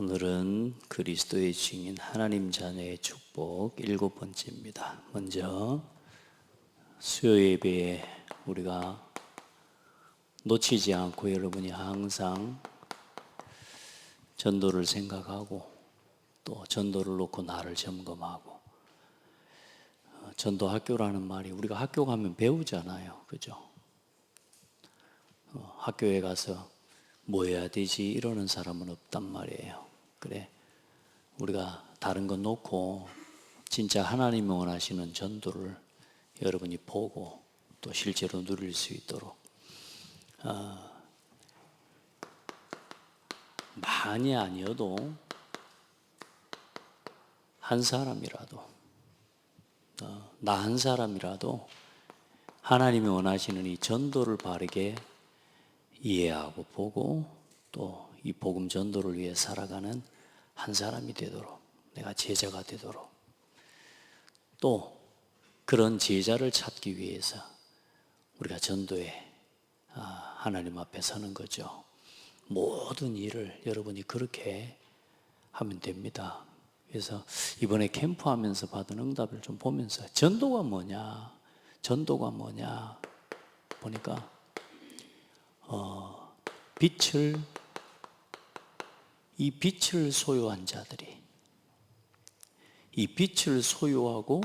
오늘은 그리스도의 증인 하나님 자녀의 축복 7번째입니다. 먼저 수요 예배에 우리가 놓치지 않고 여러분이 항상 전도를 생각하고 또 전도를 놓고 나를 점검하고, 전도 학교라는 말이 우리가 학교 가면 배우잖아요. 그죠? 학교에 가서 뭐 해야 되지 이러는 사람은 없단 말이에요. 그래, 우리가 다른 거 놓고 진짜 하나님이 원하시는 전도를 여러분이 보고 또 실제로 누릴 수 있도록 많이 아니어도 한 사람이라도, 나 한 사람이라도 하나님이 원하시는 이 전도를 바르게 이해하고 보고 또 이 복음 전도를 위해 살아가는 한 사람이 되도록, 내가 제자가 되도록, 또 그런 제자를 찾기 위해서 우리가 전도에 하나님 앞에 서는 거죠. 모든 일을 여러분이 그렇게 하면 됩니다. 그래서 이번에 캠프하면서 받은 응답을 좀 보면서 전도가 뭐냐 보니까 이 빛을 소유한 자들이, 이 빛을 소유하고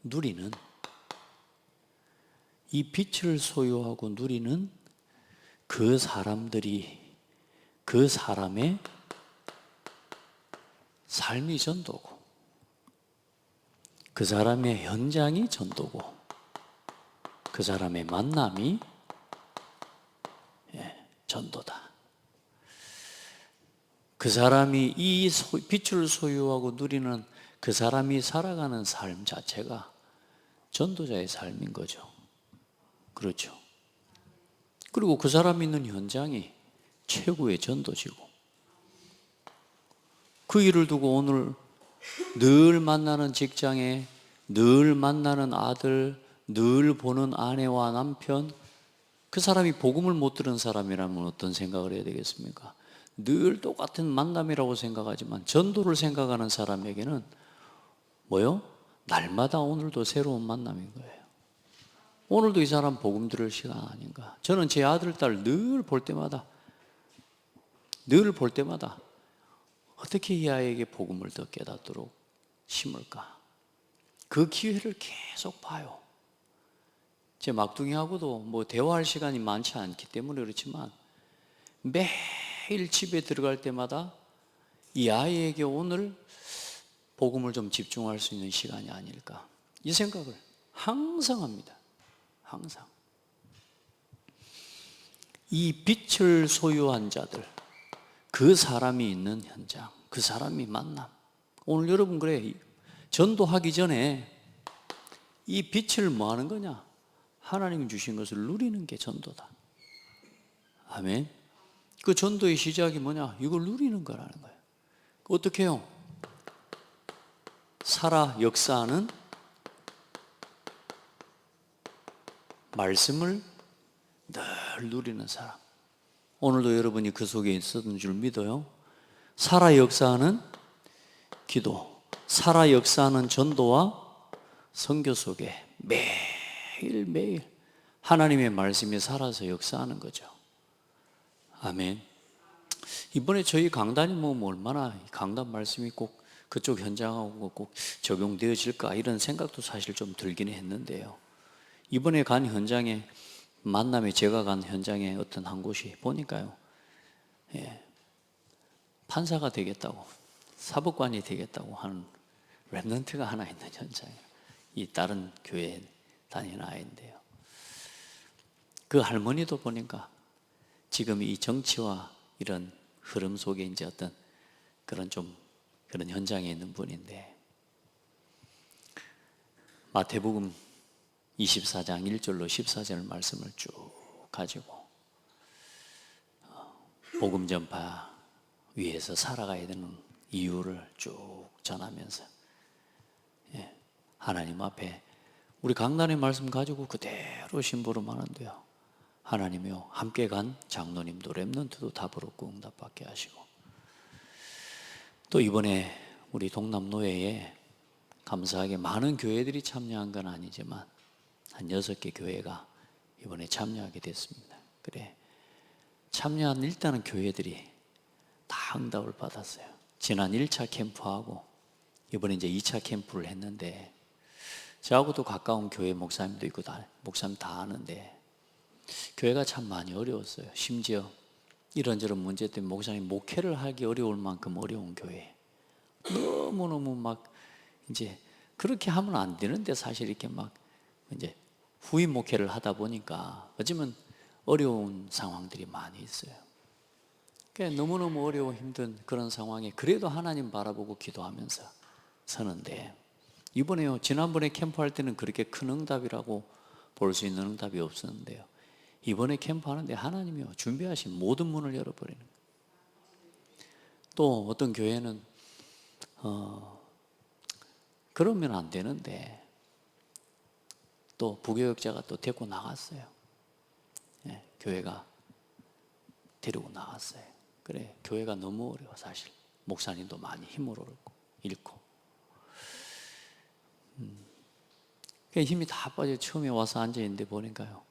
누리는, 이 빛을 소유하고 누리는 그 사람들이, 그 사람의 삶이 전도고, 그 사람의 현장이 전도고, 그 사람의 만남이 전도다. 그 사람이 이 빛을 소유하고 누리는 그 사람이 살아가는 삶 자체가 전도자의 삶인 거죠. 그렇죠. 그리고 그 사람이 있는 현장이 최고의 전도지고, 그 일을 두고 오늘 늘 만나는 직장에, 늘 만나는 아들, 늘 보는 아내와 남편, 그 사람이 복음을 못 들은 사람이라면 어떤 생각을 해야 되겠습니까? 늘 똑같은 만남이라고 생각하지만 전도를 생각하는 사람에게는 뭐요? 날마다 오늘도 새로운 만남인 거예요. 오늘도 이 사람 복음 들을 시간 아닌가? 저는 제 아들, 딸 늘 볼 때마다 어떻게 이 아이에게 복음을 더 깨닫도록 심을까? 그 기회를 계속 봐요. 제 막둥이하고도 뭐 대화할 시간이 많지 않기 때문에 그렇지만 매일 집에 들어갈 때마다 이 아이에게 오늘 복음을 좀 집중할 수 있는 시간이 아닐까, 이 생각을 항상 합니다. 항상. 이 빛을 소유한 자들, 그 사람이 있는 현장, 그 사람이 만남. 오늘 여러분 그래, 전도하기 전에 이 빛을 뭐 하는 거냐? 하나님이 주신 것을 누리는 게 전도다. 아멘. 그 전도의 시작이 뭐냐? 이걸 누리는 거라는 거예요. 어떻게 해요? 살아 역사하는 말씀을 늘 누리는 사람. 오늘도 여러분이 그 속에 있었던 줄 믿어요. 살아 역사하는 기도, 살아 역사하는 전도와 선교 속에 매일매일 하나님의 말씀이 살아서 역사하는 거죠. 아멘. 이번에 저희 강단이 얼마나 강단 말씀이 꼭 그쪽 현장하고 꼭 적용되어질까 이런 생각도 사실 좀 들긴 했는데요. 이번에 간 현장에, 만남에 제가 간 현장에 어떤 한 곳이 보니까요, 판사가 되겠다고, 사법관이 되겠다고 하는 랩런트가 하나 있는 현장이에요. 이 다른 교회에 다니는 아이인데요, 그 할머니도 보니까 지금 이 정치와 이런 흐름 속에 이제 어떤 그런 현장에 있는 분인데, 마태복음 24장 1절로 14절 말씀을 쭉 가지고 복음 전파 위해서 살아가야 되는 이유를 쭉 전하면서 하나님 앞에 우리 강단의 말씀 가지고 그대로 심부름하는데요, 하나님이요 함께 간 장로님도 렘넌트도 다 부르고 응답받게 하시고, 또 이번에 우리 동남노회에 감사하게 많은 교회들이 참여한 건 아니지만 한 6개 교회가 이번에 참여하게 됐습니다. 그래, 참여한 일단은 교회들이 다 응답을 받았어요. 지난 1차 캠프하고 이번에 이제 2차 캠프를 했는데, 저하고도 가까운 교회 목사님도 있고 목사님 다 아는데 교회가 참 많이 어려웠어요. 심지어 이런저런 문제 때문에 목사님 목회를 하기 어려울 만큼 어려운 교회, 너무너무 막 이제 그렇게 하면 안 되는데 사실 이렇게 막 이제 후임 목회를 하다 보니까 어쩌면 어려운 상황들이 많이 있어요. 그러니까 너무너무 어려워 힘든 그런 상황에 그래도 하나님 바라보고 기도하면서 서는데, 이번에요, 지난번에 캠프할 때는 그렇게 큰 응답이라고 볼 수 있는 응답이 없었는데요, 이번에 캠프하는데 하나님이요 준비하신 모든 문을 열어버리는 거예요. 또 어떤 교회는 그러면 안 되는데 또 부교역자가 또 데리고 나갔어요. 예, 교회가 데리고 나갔어요. 그래, 교회가 너무 어려워. 사실 목사님도 많이 힘을 잃고 힘이 다 빠져 처음에 와서 앉아있는데 보니까요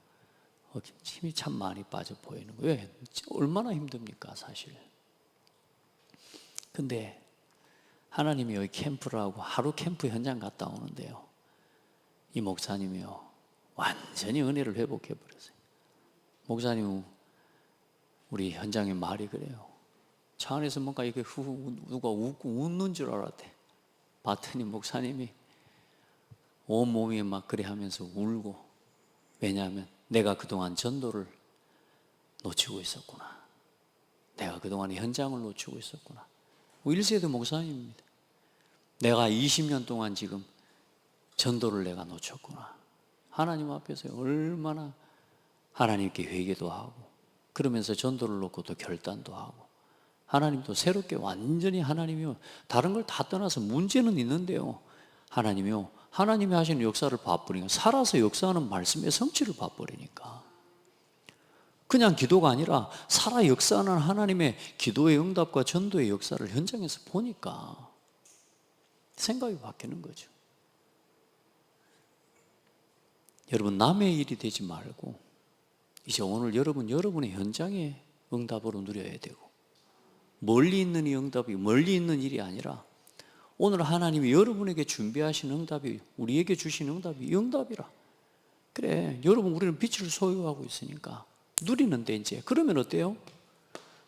힘이 참 많이 빠져 보이는 거예요. 왜? 얼마나 힘듭니까 사실. 근데 하나님이 여기 캠프를 하고 하루 캠프 현장 갔다 오는데요, 이 목사님이요 완전히 은혜를 회복해 버렸어요. 목사님 우리 현장의 말이 그래요. 차 안에서 뭔가 이렇게 누가 웃고 웃는 줄 알았대. 봤더니 목사님이 온몸이 막 그래 하면서 울고, 왜냐하면 내가 그동안 전도를 놓치고 있었구나, 내가 그동안 현장을 놓치고 있었구나. 1세대 목사님입니다. 내가 20년 동안 지금 전도를 내가 놓쳤구나. 하나님 앞에서 얼마나 하나님께 회개도 하고 그러면서 전도를 놓고 또 결단도 하고, 하나님도 새롭게 완전히 하나님이요 다른 걸 다 떠나서 문제는 있는데요, 하나님이요 하나님이 하시는 역사를 봐버리니까, 살아서 역사하는 말씀의 성취를 봐버리니까 그냥 기도가 아니라 살아 역사하는 하나님의 기도의 응답과 전도의 역사를 현장에서 보니까 생각이 바뀌는 거죠. 여러분, 남의 일이 되지 말고 이제 오늘 여러분의 현장의 응답으로 누려야 되고, 멀리 있는 이 응답이 멀리 있는 일이 아니라 오늘 하나님이 여러분에게 준비하신 응답이, 우리에게 주신 응답이 이 응답이라. 그래, 여러분 우리는 빛을 소유하고 있으니까 누리는데, 이제 그러면 어때요?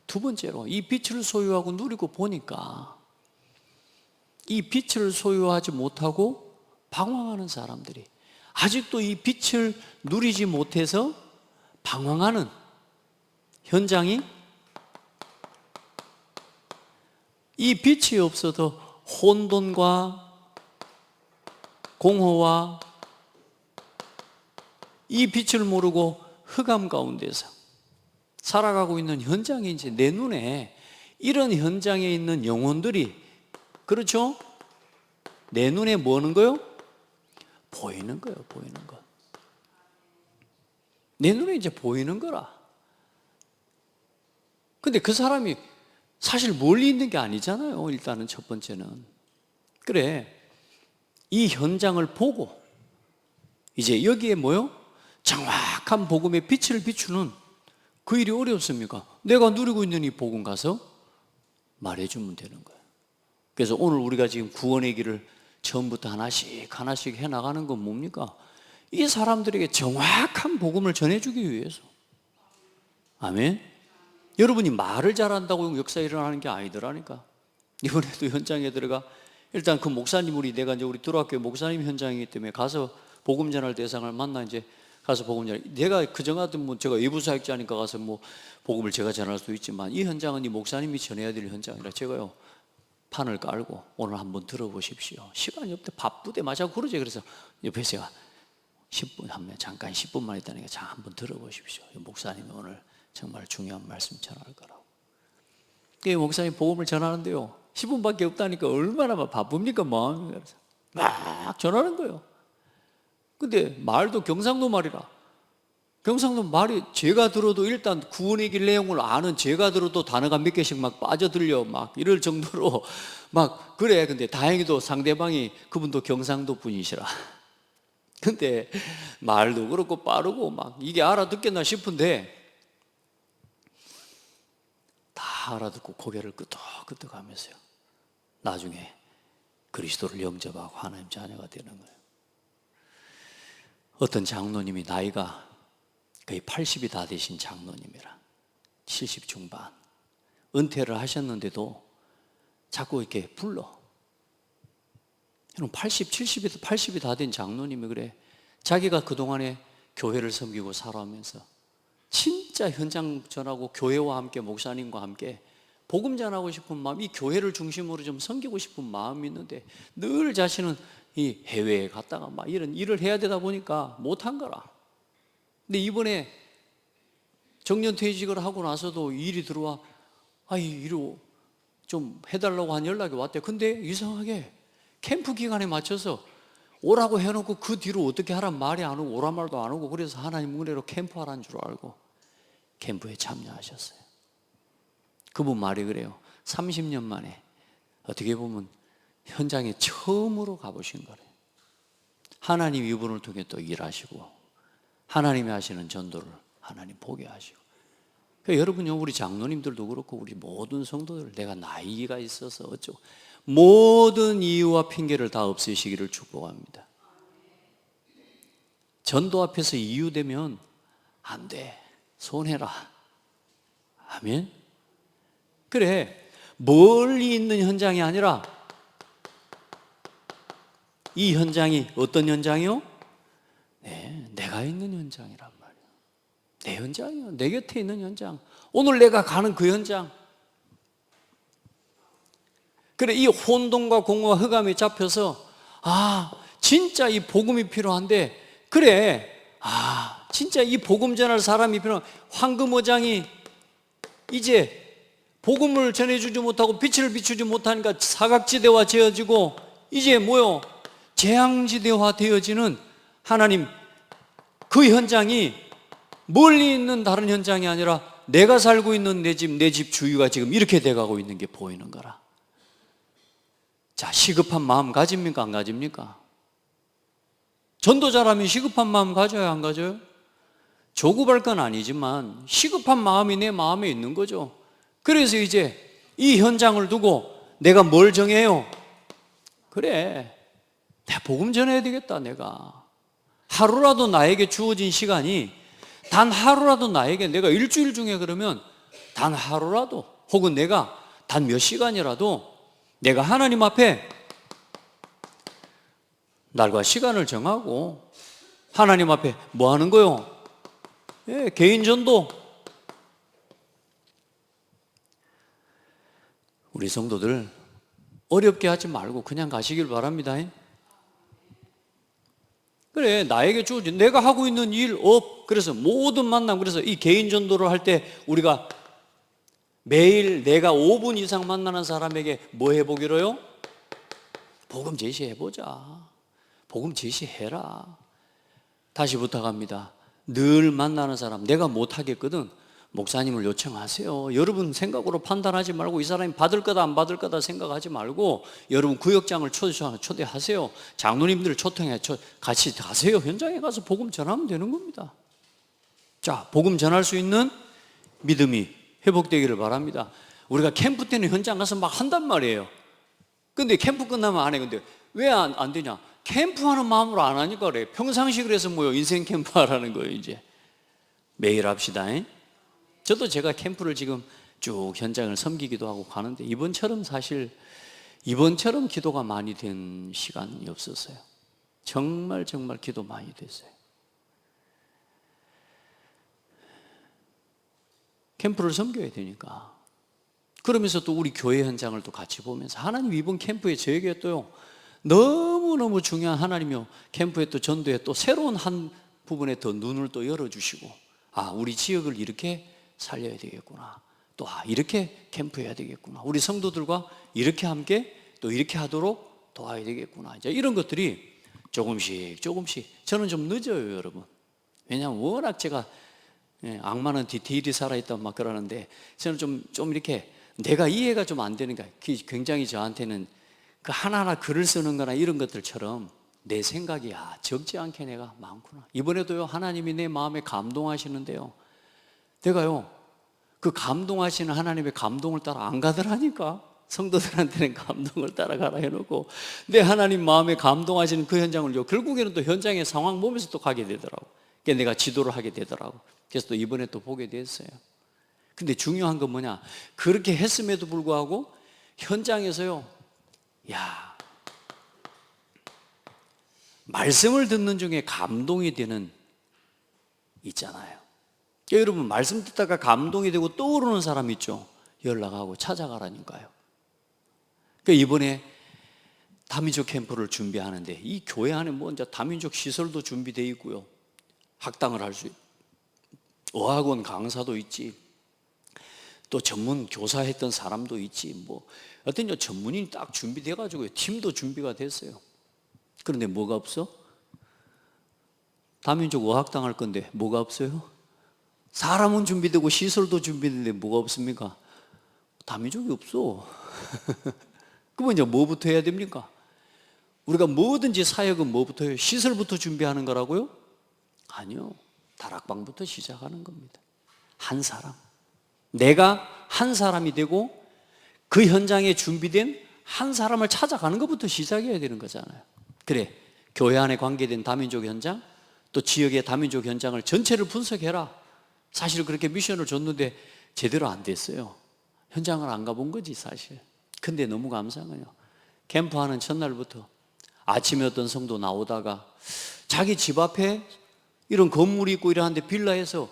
두 번째로 이 빛을 소유하고 누리고 보니까 이 빛을 소유하지 못하고 방황하는 사람들이, 아직도 이 빛을 누리지 못해서 방황하는 현장이, 이 빛이 없어도 혼돈과 공허와 이 빛을 모르고 흑암 가운데서 살아가고 있는 현장이, 이제 내 눈에 이런 현장에 있는 영혼들이, 그렇죠? 내 눈에 뭐 하는 거요? 보이는 거예요. 보이는 거. 내 눈에 이제 보이는 거라. 근데 그 사람이 사실 멀리 있는 게 아니잖아요. 일단은 첫 번째는. 그래, 이 현장을 보고 이제 여기에 뭐요? 정확한 복음의 빛을 비추는 그 일이 어렵습니까? 내가 누리고 있는 이 복음 가서 말해주면 되는 거예요. 그래서 오늘 우리가 지금 구원의 길을 처음부터 하나씩 해나가는 건 뭡니까? 이 사람들에게 정확한 복음을 전해주기 위해서. 아멘. 여러분이 말을 잘한다고 역사 일어나는 게 아니더라니까. 이번에도 현장에 들어가, 일단 그 목사님, 내가 이제 우리 들어학교 목사님 현장이기 때문에 가서 복음 전할 대상을 만나 이제 가서 복음 전할, 내가 그저 같은 뭐 제가 외부 사역자니까 가서 뭐 복음을 제가 전할 수도 있지만, 이 현장은 이 목사님이 전해야 될 현장이라 제가요 판을 깔고 오늘 한번 들어보십시오. 시간이 없대, 바쁘대, 마자 그러지. 그래서 옆에 제가 10분 하면 잠깐 10분만 있다니까 자 한번 들어보십시오. 목사님이 오늘 정말 중요한 말씀 전할 거라고. 그 목사님 복음을 전하는데요 10분밖에 없다니까 얼마나 바쁩니까? 마음이. 막 전하는 거예요. 근데 말도 경상도 말이라 경상도 말이 제가 들어도 일단 구원의 길 내용을 아는 제가 들어도 단어가 몇 개씩 막 빠져들려 막 이럴 정도로 막 그래. 근데 다행히도 상대방이 그분도 경상도 분이시라. 근데 말도 그렇고 빠르고 막 이게 알아듣겠나 싶은데 다 알아듣고 고개를 끄덕끄덕 하면서요. 나중에 그리스도를 영접하고 하나님 자녀가 되는 거예요. 어떤 장로님이 나이가 거의 80이 다 되신 장로님이라 70 중반 은퇴를 하셨는데도 자꾸 이렇게 불러. 80, 70에서 80이 다 된 장로님이 그래. 자기가 그동안에 교회를 섬기고 살아오면서 진짜 현장 전하고 교회와 함께 목사님과 함께 복음 전하고 싶은 마음, 이 교회를 중심으로 좀 섬기고 싶은 마음이 있는데 늘 자신은 이 해외에 갔다가 막 이런 일을 해야 되다 보니까 못한 거라. 근데 이번에 정년퇴직을 하고 나서도 일이 들어와, 이로 좀 해달라고 한 연락이 왔대. 근데 이상하게 캠프 기간에 맞춰서 오라고 해놓고 그 뒤로 어떻게 하란 말이 안 오고 오란 말도 안 오고 그래서 하나님 은혜로 캠프 하라는 줄 알고 캠프에 참여하셨어요. 그분 말이 그래요. 30년 만에 어떻게 보면 현장에 처음으로 가보신 거래요. 하나님 이분을 통해 또 일하시고 하나님이 하시는 전도를 하나님 보게 하시고. 그러니까 여러분요, 우리 장로님들도 그렇고 우리 모든 성도들, 내가 나이가 있어서 어쩌고 모든 이유와 핑계를 다 없애시기를 축복합니다. 전도 앞에서 이유되면 안 돼. 손해라. 아멘. 그래, 멀리 있는 현장이 아니라 이 현장이 어떤 현장이요? 네, 내가 있는 현장이란 말이에요. 내 현장이요. 내 곁에 있는 현장. 오늘 내가 가는 그 현장. 그래, 이 혼돈과 공허와 흑암이 잡혀서 진짜 이 복음이 필요한데, 그래, 진짜 이 복음 전할 사람이 필요한 황금어장이 이제 복음을 전해주지 못하고 빛을 비추지 못하니까 사각지대화 지어지고 이제 뭐요? 재앙지대화 되어지는 하나님 그 현장이 멀리 있는 다른 현장이 아니라 내가 살고 있는 내 집 주위가 지금 이렇게 돼가고 있는 게 보이는 거라. 자, 시급한 마음 가집니까? 안 가집니까? 전도자라면 시급한 마음 가져야 안 가져요? 조급할 건 아니지만 시급한 마음이 내 마음에 있는 거죠. 그래서 이제 이 현장을 두고 내가 뭘 정해요? 그래, 내가 복음 전해야 되겠다. 내가 하루라도 나에게 주어진 시간이 단 하루라도 내가 일주일 중에 그러면 단 하루라도 혹은 내가 단 몇 시간이라도 내가 하나님 앞에 날과 시간을 정하고 하나님 앞에 뭐 하는 거요? 개인 전도. 우리 성도들 어렵게 하지 말고 그냥 가시길 바랍니다. 그래, 나에게 주어진 내가 하고 있는 일 그래서 모든 만남, 그래서 이 개인 전도를 할 때 우리가 매일 내가 5분 이상 만나는 사람에게 뭐 해보기로요? 복음 제시해보자. 복음 제시해라. 다시 부탁합니다. 늘 만나는 사람, 내가 못하겠거든, 목사님을 요청하세요. 여러분 생각으로 판단하지 말고 이 사람이 받을 거다 안 받을 거다 생각하지 말고 여러분 구역장을 초대하세요. 장로님들 초청해 같이 가세요. 현장에 가서 복음 전하면 되는 겁니다. 자, 복음 전할 수 있는 믿음이 회복되기를 바랍니다. 우리가 캠프 때는 현장 가서 막 한단 말이에요. 근데 캠프 끝나면 안 해. 근데 왜 안 되냐? 캠프하는 마음으로 안 하니까 그래. 평상시 그래서 뭐요? 인생 캠프 하라는 거예요. 이제 매일 합시다. 저도 제가 캠프를 지금 쭉 현장을 섬기기도 하고 가는데 이번처럼 기도가 많이 된 시간이 없었어요. 정말 기도 많이 됐어요. 캠프를 섬겨야 되니까. 그러면서 또 우리 교회 현장을 또 같이 보면서 하나님 이번 캠프에 저에게 또요 너무너무 중요한 하나님이요 캠프에 또 전도에 또 새로운 한 부분에 더 눈을 또 열어주시고 우리 지역을 이렇게 살려야 되겠구나. 또 이렇게 캠프해야 되겠구나. 우리 성도들과 이렇게 함께 또 이렇게 하도록 도와야 되겠구나. 이제 이런 것들이 조금씩 저는 좀 늦어요, 여러분. 왜냐하면 워낙 제가 악마는 디테일이 살아있다고 막 그러는데 저는 좀 이렇게 내가 이해가 좀 안 되는 거야. 굉장히 저한테는 그 하나하나 글을 쓰는 거나 이런 것들처럼 내 생각이 적지 않게 내가 많구나. 이번에도요, 하나님이 내 마음에 감동하시는데요, 내가요 그 감동하시는 하나님의 감동을 따라 안 가더라니까. 성도들한테는 감동을 따라가라 해놓고 내 하나님 마음에 감동하시는 그 현장을요, 결국에는 또 현장의 상황 보면서 또 가게 되더라고. 그러니까 내가 지도를 하게 되더라고. 그래서 또 이번에 또 보게 됐어요. 근데 중요한 건 뭐냐, 그렇게 했음에도 불구하고 현장에서요, 야, 말씀을 듣는 중에 감동이 되는 있잖아요. 여러분, 말씀 듣다가 감동이 되고 떠오르는 사람 있죠? 연락하고 찾아가라니까요. 그러니까 이번에 다민족 캠프를 준비하는데 이 교회 안에 뭐 이제 다민족 시설도 준비되어 있고요, 학당을 할 수 있고 어학원 강사도 있지, 또 전문 교사 했던 사람도 있지, 뭐 어떤 전문인이 딱 준비돼 가지고 팀도 준비가 됐어요. 그런데 뭐가 없어? 다민족 어학당 할 건데 뭐가 없어요? 사람은 준비되고 시설도 준비되는데 뭐가 없습니까? 다민족이 없어. 그러면 이제 뭐부터 해야 됩니까? 우리가 뭐든지 사역은 뭐부터 해요? 시설부터 준비하는 거라고요? 아니요, 다락방부터 시작하는 겁니다. 한 사람, 내가 한 사람이 되고 그 현장에 준비된 한 사람을 찾아가는 것부터 시작해야 되는 거잖아요. 그래, 교회 안에 관계된 다민족 현장, 또 지역의 다민족 현장을 전체를 분석해라. 사실 그렇게 미션을 줬는데 제대로 안 됐어요. 현장을 안 가본 거지 사실. 근데 너무 감사한 거예요. 캠프하는 첫날부터 아침에 어떤 성도 나오다가 자기 집 앞에 이런 건물이 있고 이러는데 빌라에서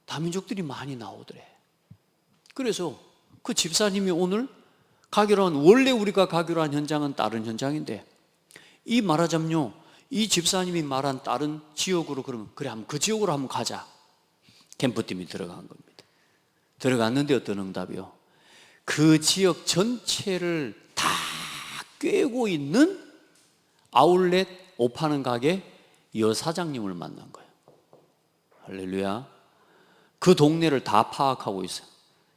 다민족들이 많이 나오더래. 그래서 그 집사님이 오늘 가기로 한, 원래 우리가 가기로 한 현장은 다른 현장인데 이 말하자면요, 이 집사님이 말한 다른 지역으로, 그러면 그래, 한번 그 지역으로 한번 가자. 캠프팀이 들어간 겁니다. 들어갔는데 어떤 응답이요? 그 지역 전체를 다 꿰고 있는 아울렛 옷 파는 가게 여사장님을 만난 거예요. 할렐루야. 그 동네를 다 파악하고 있어요.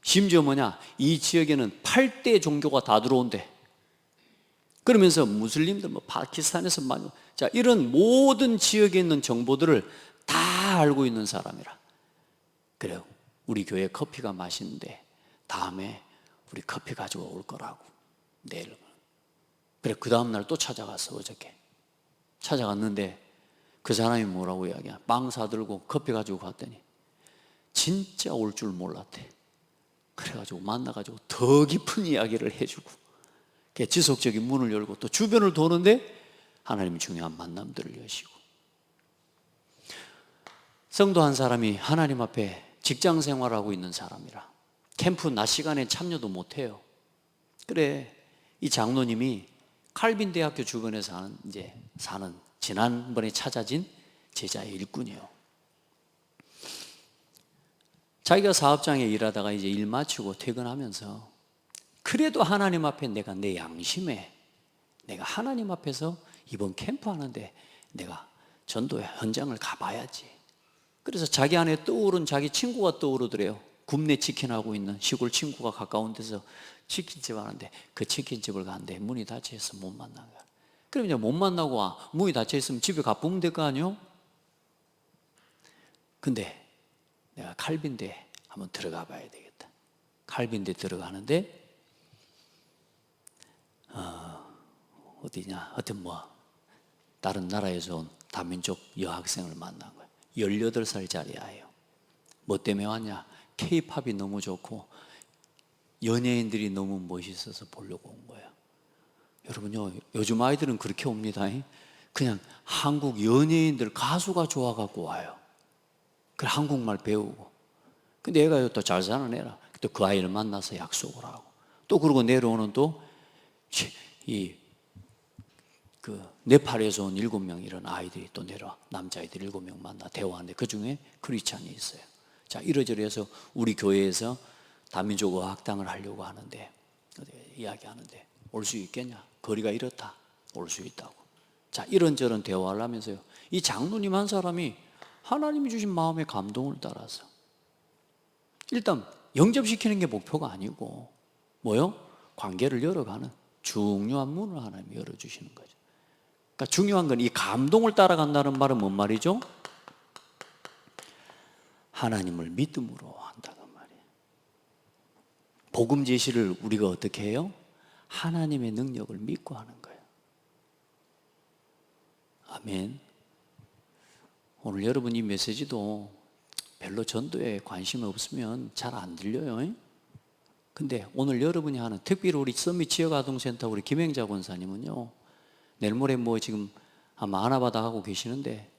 심지어 뭐냐, 이 지역에는 8대 종교가 다 들어온대. 그러면서 무슬림들, 뭐 파키스탄에서 많이, 자, 이런 모든 지역에 있는 정보들을 다 알고 있는 사람이라. 그래요, 우리 교회 커피가 맛있는데 다음에 우리 커피 가지고 올 거라고, 내일. 그래, 그 다음날 또 찾아갔어. 어저께 찾아갔는데 그 사람이 뭐라고 이야기야? 빵 사들고 커피 가지고 갔더니 진짜 올 줄 몰랐대. 그래가지고 만나가지고 더 깊은 이야기를 해주고, 지속적인 문을 열고 또 주변을 도는데 하나님이 중요한 만남들을 여시고. 성도 한 사람이 하나님 앞에 직장 생활하고 있는 사람이라 캠프 낮 시간에 참여도 못해요. 그래, 이 장로님이 칼빈 대학교 주변에 사는 지난번에 찾아진 제자의 일꾼이에요. 자기가 사업장에 일하다가 이제 일 마치고 퇴근하면서 그래도 하나님 앞에 내가 내 양심에 내가 하나님 앞에서 이번 캠프 하는데 내가 전도의 현장을 가봐야지. 그래서 자기 안에 떠오른 자기 친구가 떠오르더래요. 굽네 치킨 하고 있는 시골 친구가 가까운 데서 치킨집 하는데 그 치킨집을 가는데 문이 닫혀 있어 못 만난 거야. 그럼 이제 못 만나고 문이 닫혀 있으면 집에 가보면 될 거 아니요? 근데 내가 칼빈대 한번 들어가 봐야 되겠다. 칼빈대 들어가는데 어디냐, 하여튼 뭐 다른 나라에서 온 다민족 여학생을 만난 거예요. 18살짜리 아이예요. 뭐 때문에 왔냐? K-팝이 너무 좋고 연예인들이 너무 멋있어서 보려고 온 거예요. 여러분요, 요즘 아이들은 그렇게 옵니다. 그냥 한국 연예인들, 가수가 좋아갖고 와요. 그래, 한국말 배우고. 근데 얘가 또 잘 사는 애라 또 그 아이를 만나서 약속을 하고, 또 그러고 내려오는 또 네팔에서 온 7명 이런 아이들이 또 내려와. 남자아이들 7명 만나 대화하는데 그 중에 크리스찬이 있어요. 자, 이러저러 해서 우리 교회에서 다민족 어학당을 하려고 하는데, 이야기하는데 올 수 있겠냐? 거리가 이렇다. 올 수 있다고. 자, 이런저런 대화를 하면서요, 이 장로님 한 사람이 하나님이 주신 마음의 감동을 따라서. 일단 영접시키는 게 목표가 아니고 뭐요? 관계를 열어가는 중요한 문을 하나님이 열어주시는 거죠. 그러니까 중요한 건 이 감동을 따라간다는 말은 뭔 말이죠? 하나님을 믿음으로 한다는 말이에요. 복음 제시를 우리가 어떻게 해요? 하나님의 능력을 믿고 하는 거예요. 아멘. 오늘 여러분 이 메시지도 별로 전도에 관심이 없으면 잘 안 들려요. 근데 오늘 여러분이 하는, 특별히 우리 서밋 지역아동센터 우리 김행자 권사님은요, 내일 모레 뭐 지금 아마 하나바다 하고 계시는데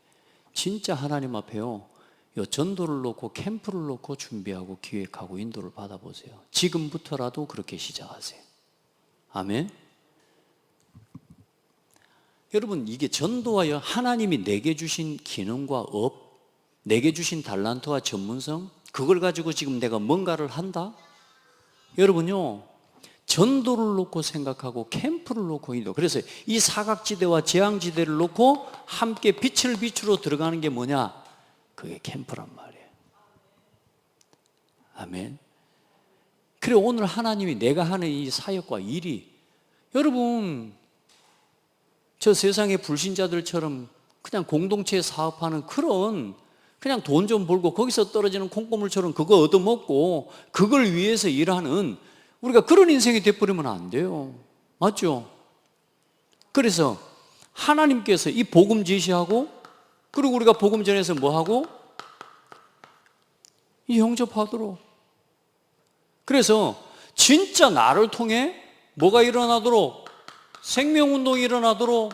진짜 하나님 앞에요, 요 전도를 놓고 캠프를 놓고 준비하고 기획하고 인도를 받아보세요. 지금부터라도 그렇게 시작하세요. 아멘. 여러분, 이게 전도와 하나님이 내게 주신 기능과 업, 내게 주신 달란트와 전문성, 그걸 가지고 지금 내가 뭔가를 한다? 여러분요, 전도를 놓고 생각하고 캠프를 놓고 인도. 그래서 이 사각지대와 재앙지대를 놓고 함께 빛을 비추러 들어가는 게 뭐냐? 그게 캠프란 말이에요. 아멘. 그래, 오늘 하나님이 내가 하는 이 사역과 일이, 여러분, 저 세상의 불신자들처럼 그냥 공동체에 사업하는 그런, 그냥 돈 좀 벌고 거기서 떨어지는 콩고물처럼 그거 얻어먹고 그걸 위해서 일하는, 우리가 그런 인생이 돼버리면 안 돼요. 맞죠? 그래서 하나님께서 이 복음 제시하고, 그리고 우리가 복음 전해서 뭐하고? 이 영접하도록. 그래서 진짜 나를 통해 뭐가 일어나도록, 생명운동이 일어나도록,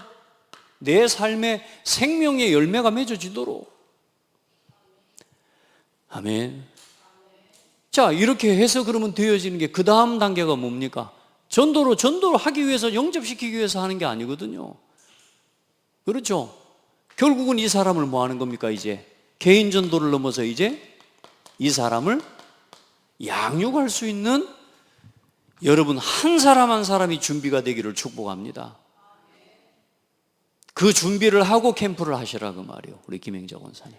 내 삶에 생명의 열매가 맺어지도록. 아멘. 자, 이렇게 해서 그러면 되어지는 게 그 다음 단계가 뭡니까? 전도를 하기 위해서, 영접시키기 위해서 하는 게 아니거든요. 그렇죠? 결국은 이 사람을 뭐 하는 겁니까? 이제 개인 전도를 넘어서 이제 이 사람을 양육할 수 있는 여러분 한 사람 한 사람이 준비가 되기를 축복합니다. 그 준비를 하고 캠프를 하시라 그 말이에요. 우리 김행자 권사님.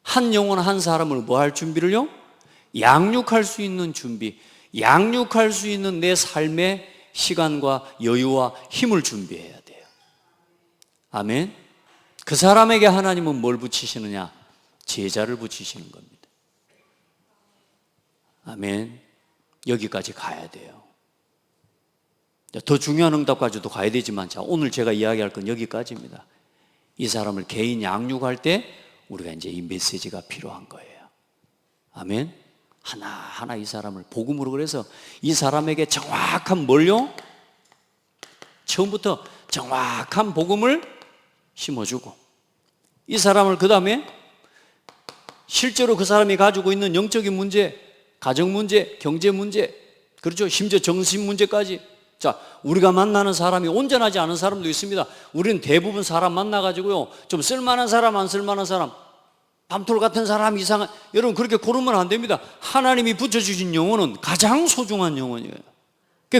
한 영혼 한 사람을 뭐 할 준비를요? 양육할 수 있는 준비, 양육할 수 있는 내 삶의 시간과 여유와 힘을 준비해야 돼요. 아멘. 그 사람에게 하나님은 뭘 붙이시느냐? 제자를 붙이시는 겁니다. 아멘. 여기까지 가야 돼요. 더 중요한 응답까지도 가야 되지만, 자, 오늘 제가 이야기할 건 여기까지입니다. 이 사람을 개인 양육할 때 우리가 이제 이 메시지가 필요한 거예요. 아멘. 하나하나 이 사람을 복음으로, 그래서 이 사람에게 정확한 뭘요? 처음부터 정확한 복음을 심어주고, 이 사람을 그 다음에 실제로 그 사람이 가지고 있는 영적인 문제, 가정 문제, 경제 문제, 그렇죠? 심지어 정신 문제까지. 자, 우리가 만나는 사람이 온전하지 않은 사람도 있습니다. 우리는 대부분 사람 만나가지고요, 좀 쓸만한 사람, 안 쓸만한 사람, 밤톨 같은 사람, 이상한, 여러분 그렇게 고르면 안 됩니다. 하나님이 붙여주신 영혼은 가장 소중한 영혼이에요.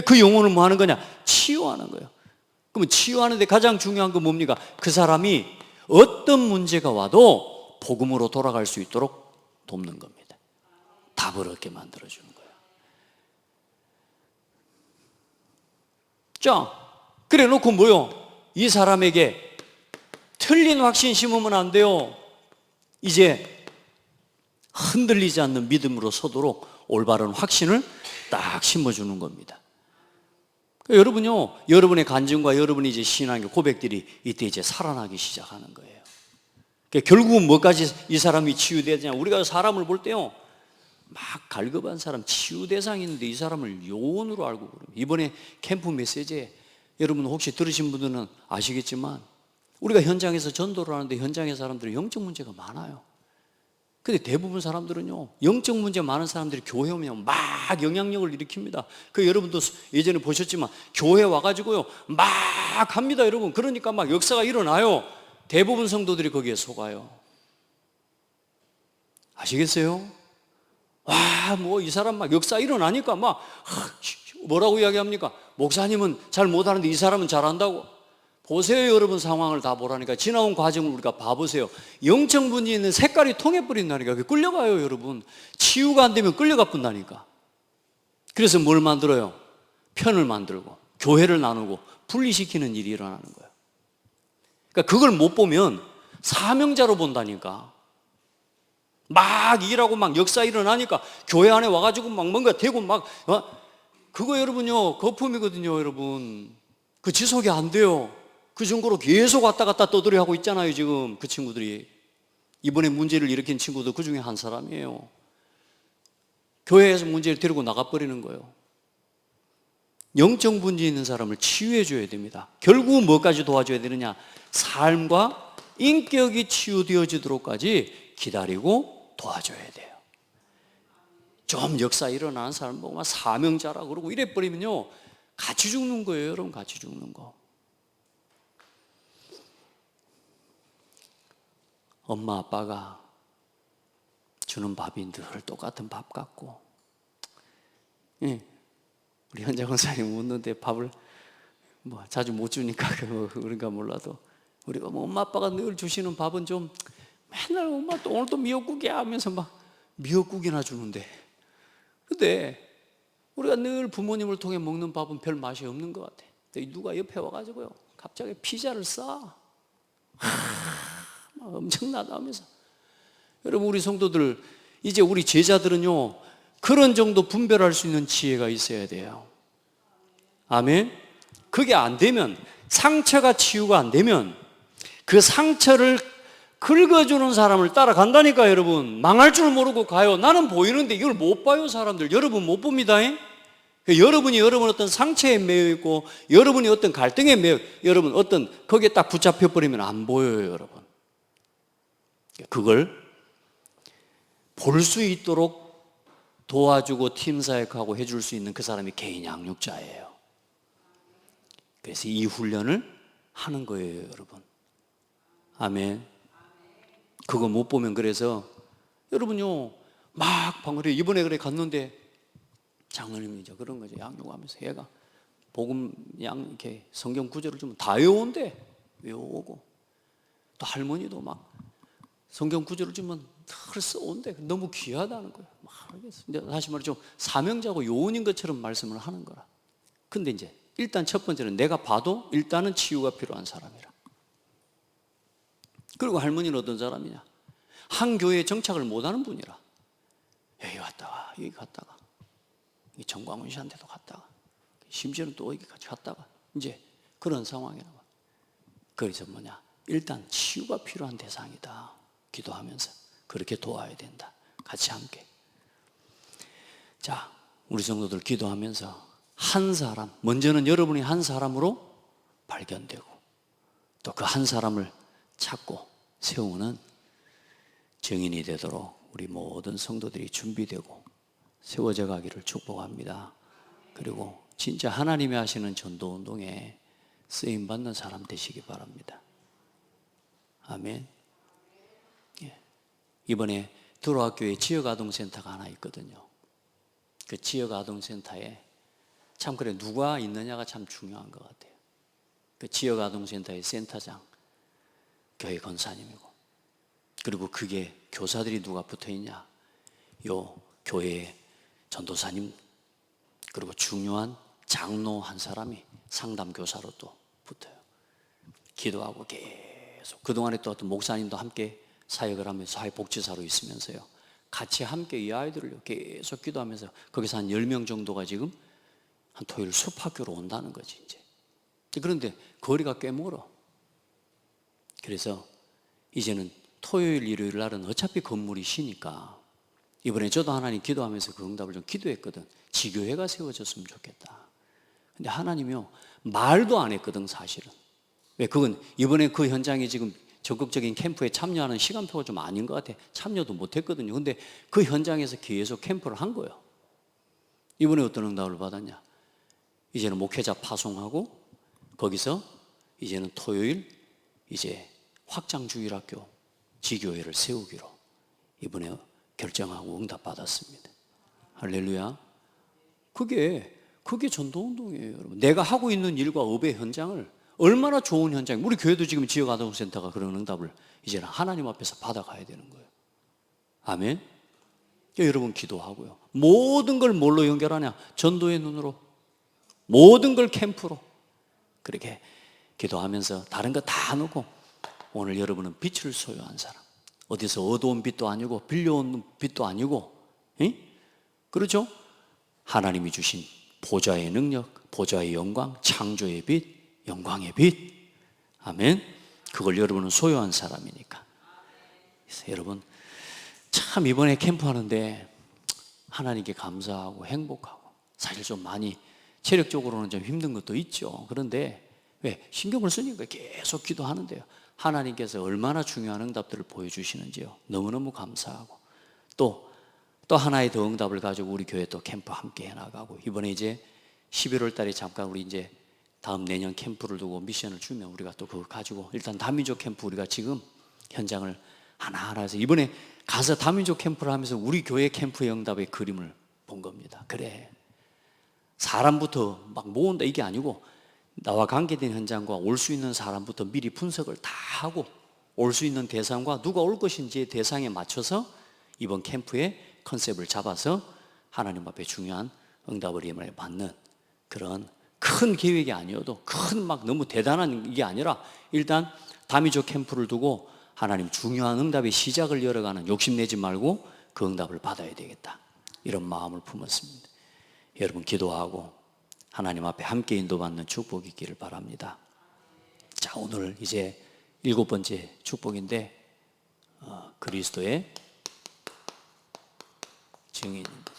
그 영혼을 뭐 하는 거냐? 치유하는 거예요. 그러면 치유하는데 가장 중요한 건 뭡니까? 그 사람이 어떤 문제가 와도 복음으로 돌아갈 수 있도록 돕는 겁니다. 답을 얻게 만들어주는 거예요. 자, 그래 놓고 뭐요? 이 사람에게 틀린 확신 심으면 안 돼요. 이제 흔들리지 않는 믿음으로 서도록 올바른 확신을 딱 심어주는 겁니다. 그러니까 여러분요, 여러분의 간증과 여러분의 이제 신앙의 고백들이 이때 이제 살아나기 시작하는 거예요. 그러니까 결국은 뭐까지 이 사람이 치유되냐? 우리가 사람을 볼 때요, 막 갈급한 사람, 치유 대상이 있는데 이 사람을 요원으로 알고 그래요. 이번에 캠프 메시지에 여러분 혹시 들으신 분들은 아시겠지만, 우리가 현장에서 전도를 하는데 현장의 사람들은 영적 문제가 많아요. 근데 대부분 사람들은요, 영적 문제 많은 사람들이 교회 오면 막 영향력을 일으킵니다. 그 여러분도 예전에 보셨지만 교회 와가지고요 막 합니다, 여러분. 그러니까 막 역사가 일어나요. 대부분 성도들이 거기에 속아요. 아시겠어요? 와, 뭐 이 사람 막 역사 일어나니까 막 뭐라고 이야기합니까? 목사님은 잘 못하는데 이 사람은 잘한다고. 보세요. 여러분 상황을 다 보라니까. 지나온 과정을 우리가 봐보세요. 영적분이 있는 색깔이 통해버린다니까. 끌려가요 여러분. 치유가 안 되면 끌려가 뿐다니까. 그래서 뭘 만들어요? 편을 만들고 교회를 나누고 분리시키는 일이 일어나는 거예요. 그러니까 그걸 못 보면 사명자로 본다니까. 막 일하고 막 역사 일어나니까 교회 안에 와가지고 막 뭔가 되고 막 그거 여러분요 거품이거든요. 여러분 그 지속이 안 돼요. 그 정도로 계속 왔다 갔다 떠들이 하고 있잖아요. 지금 그 친구들이 이번에 문제를 일으킨 친구도 그 중에 한 사람이에요. 교회에서 문제를 데리고 나가버리는 거예요. 영적 문제 있는 사람을 치유해 줘야 됩니다. 결국 뭐까지 도와줘야 되느냐? 삶과 인격이 치유되어지도록까지 기다리고 도와줘야 돼요. 좀 역사 일어나는 사람 보고 막 사명자라 그러고 이래버리면요 같이 죽는 거예요. 여러분 같이 죽는 거. 엄마 아빠가 주는 밥이 늘 똑같은 밥 같고, 예, 우리 현장 원사님 묻는데 밥을 뭐 자주 못 주니까 그런가 몰라도 우리가 뭐 엄마 아빠가 늘 주시는 밥은 좀 맨날 엄마 또 오늘 또 미역국이야 하면서 막 미역국이나 주는데, 근데 우리가 늘 부모님을 통해 먹는 밥은 별 맛이 없는 것 같아. 누가 옆에 와가지고요 갑자기 피자를 싸. 막 엄청나다 하면서. 여러분 우리 성도들 이제 우리 제자들은요 그런 정도 분별할 수 있는 지혜가 있어야 돼요. 아멘. 그게 안 되면, 상처가 치유가 안 되면 그 상처를 긁어주는 사람을 따라간다니까. 여러분 망할 줄 모르고 가요. 나는 보이는데 이걸 못 봐요. 사람들 여러분 못 봅니다. 여러분이 여러분 어떤 상처에 매여 있고 여러분이 어떤 갈등에 매여, 여러분 어떤 거기에 딱 붙잡혀 버리면 안 보여요. 여러분 그걸 볼 수 있도록 도와주고 팀사역하고 해줄 수 있는 그 사람이 개인 양육자예요. 그래서 이 훈련을 하는 거예요. 여러분 아멘. 그거 못 보면, 그래서 여러분요 막 방울이 이번에 그래 갔는데 장로님이 이제 그런 거죠. 양육하면서 얘가 복음 이렇게 성경 구절을 주면 다 외워온대. 외워오고 또 할머니도 막 성경 구절을 주면 늘 써온대. 너무 귀하다는 거예요. 막 이제 다시 말해 좀 사명자고 요원인 것처럼 말씀을 하는 거라. 근데 이제 일단 첫 번째는 내가 봐도 일단은 치유가 필요한 사람이라. 그리고 할머니는 어떤 사람이냐? 한 교회에 정착을 못하는 분이라. 여기 갔다가 여기 갔다가 정광훈 씨한테도 갔다가 심지어는 또 여기까지 갔다가 이제 그런 상황이라고. 그래서 뭐냐? 일단 치유가 필요한 대상이다. 기도하면서 그렇게 도와야 된다. 같이 함께. 자, 우리 성도들 기도하면서 한 사람, 먼저는 여러분이 한 사람으로 발견되고 또 그 한 사람을 찾고 세우는 증인이 되도록 우리 모든 성도들이 준비되고 세워져 가기를 축복합니다. 그리고 진짜 하나님이 하시는 전도운동에 쓰임받는 사람 되시기 바랍니다. 아멘. 예. 이번에 도로학교에 지역아동센터가 하나 있거든요. 그 지역아동센터에 참 그래 누가 있느냐가 참 중요한 것 같아요. 그 지역아동센터의 센터장 교회 권사님이고, 그리고 그게 교사들이 누가 붙어있냐? 요 교회의 전도사님, 그리고 중요한 장로 한 사람이 상담교사로 또 붙어요. 기도하고 계속 그동안에 또 어떤 목사님도 함께 사역을 하면서 사회복지사로 있으면서요 같이 함께 이 아이들을 계속 기도하면서 거기서 한 10명 정도가 지금 한 토요일 숲학교로 온다는 거지 이제. 그런데 거리가 꽤 멀어. 그래서 이제는 토요일 일요일 날은 어차피 건물이 쉬니까 이번에 저도 하나님 기도하면서 그 응답을 좀 기도했거든. 지교회가 세워졌으면 좋겠다. 근데 하나님이요 말도 안 했거든 사실은. 왜? 그건 이번에 그 현장에 지금 적극적인 캠프에 참여하는 시간표가 좀 아닌 것 같아. 참여도 못했거든요. 근데 그 현장에서 계속 캠프를 한 거예요. 이번에 어떤 응답을 받았냐? 이제는 목회자 파송하고 거기서 이제는 토요일 이제 확장주일학교 지교회를 세우기로 이번에 결정하고 응답 받았습니다. 할렐루야. 그게 전도운동이에요. 여러분. 내가 하고 있는 일과 업의 현장을 얼마나 좋은 현장. 우리 교회도 지금 지역아동센터가 그런 응답을 이제는 하나님 앞에서 받아가야 되는 거예요. 아멘. 여러분 기도하고요. 모든 걸 뭘로 연결하냐? 전도의 눈으로. 모든 걸 캠프로. 그렇게 기도하면서 다른 거 다 놓고 오늘 여러분은 빛을 소유한 사람. 어디서 얻어온 빛도 아니고 빌려온 빛도 아니고, 그렇죠? 하나님이 주신 보좌의 능력, 보좌의 영광, 창조의 빛, 영광의 빛. 아멘. 그걸 여러분은 소유한 사람이니까. 그래서 여러분 참 이번에 캠프하는데 하나님께 감사하고 행복하고, 사실 좀 많이 체력적으로는 좀 힘든 것도 있죠. 그런데 왜? 신경을 쓰니까 계속 기도하는데요. 하나님께서 얼마나 중요한 응답들을 보여주시는지요. 너무너무 감사하고, 또 하나의 더 응답을 가지고 우리 교회 또 캠프 함께 해나가고, 이번에 이제 11월 달에 잠깐 우리 이제 다음 내년 캠프를 두고 미션을 주면 우리가 또 그거 가지고 일단 다민족 캠프 우리가 지금 현장을 하나하나 해서 이번에 가서 다민족 캠프를 하면서 우리 교회 캠프의 응답의 그림을 본 겁니다. 그래, 사람부터 막 모은다 이게 아니고 나와 관계된 현장과 올 수 있는 사람부터 미리 분석을 다 하고 올 수 있는 대상과 누가 올 것인지의 대상에 맞춰서 이번 캠프의 컨셉을 잡아서 하나님 앞에 중요한 응답을 받는 그런 큰 계획이 아니어도, 큰 막 너무 대단한 게 아니라 일단 다민족 캠프를 두고 하나님 중요한 응답의 시작을 열어가는, 욕심내지 말고 그 응답을 받아야 되겠다, 이런 마음을 품었습니다. 여러분 기도하고 하나님 앞에 함께 인도받는 축복이 있기를 바랍니다. 자, 오늘 이제 7번째 축복인데 그리스도의 증인입니다.